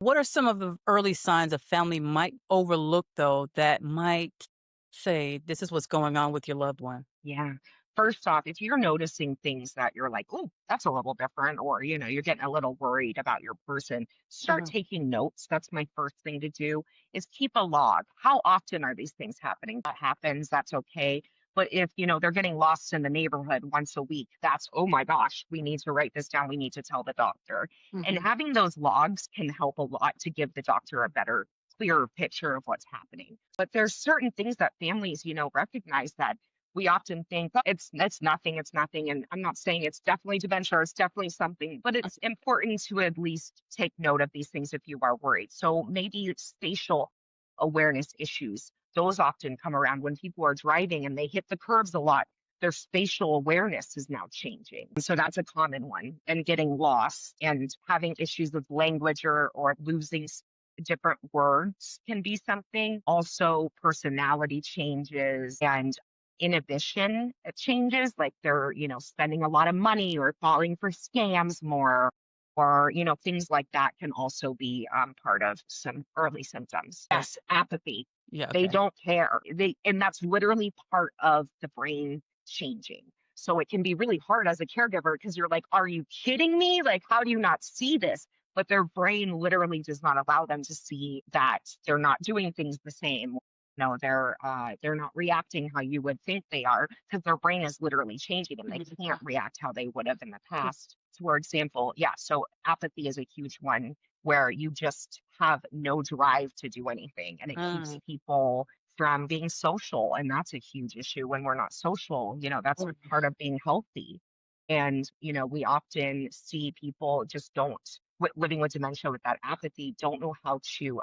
What are some of the early signs a family might overlook, though, that might say, this is what's going on with your loved one? Yeah. First off, if you're noticing things that you're like, oh, that's a little different, or you're getting a little worried about your person, start Uh-huh. taking notes. That's my first thing to do is keep a log. How often are these things happening? That happens, that's okay. But if they're getting lost in the neighborhood once a week, that's oh my gosh, we need to write this down. We need to tell the doctor. And Mhm. having those logs can help a lot to give the doctor a better, clearer picture of what's happening. But there's certain things that families, recognize that we often think, "Oh, it's nothing, it's nothing." And I'm not saying it's definitely dementia or it's definitely something, but it's important to at least take note of these things if you are worried. So maybe it's spatial awareness issues. Those often come around when people are driving and they hit the curves a lot. Their spatial awareness is now changing. So that's a common one. And getting lost and having issues with language or losing different words can be something. Also, personality changes and inhibition changes, like they're, spending a lot of money or falling for scams more, or, things like that can also be part of some early symptoms. Oh, Yes, apathy. yeah, They okay. don't care. And that's literally part of the brain changing. So it can be really hard as a caregiver because you're like, are you kidding me? Like, how do you not see this? But their brain literally does not allow them to see that they're not doing things the same. No, they're not reacting how you would think they are because their brain is literally changing and they can't react how they would have in the past. For example, yeah, so apathy is a huge one where you just have no drive to do anything and it keeps Mm, people from being social, and that's a huge issue when we're not social. That's mm, part of being healthy. And we often see people just don't living with dementia with that apathy don't know how to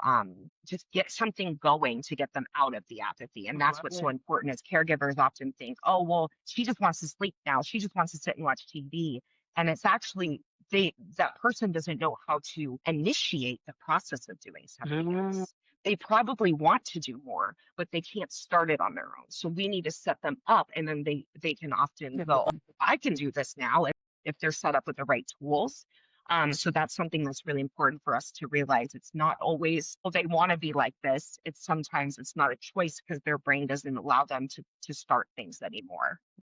just get something going to get them out of the apathy. And that's what's so right. important as caregivers often think, oh, well, she just wants to sleep now. She just wants to sit and watch TV. And it's actually that person doesn't know how to initiate the process of doing something Mm, else. They probably want to do more, but they can't start it on their own. So we need to set them up, and then they can often yeah, go, "Oh, I can do this now," if they're set up with the right tools. So that's something that's really important for us to realize. It's not always, well, they want to be like this. It's sometimes it's not a choice because their brain doesn't allow them to start things anymore.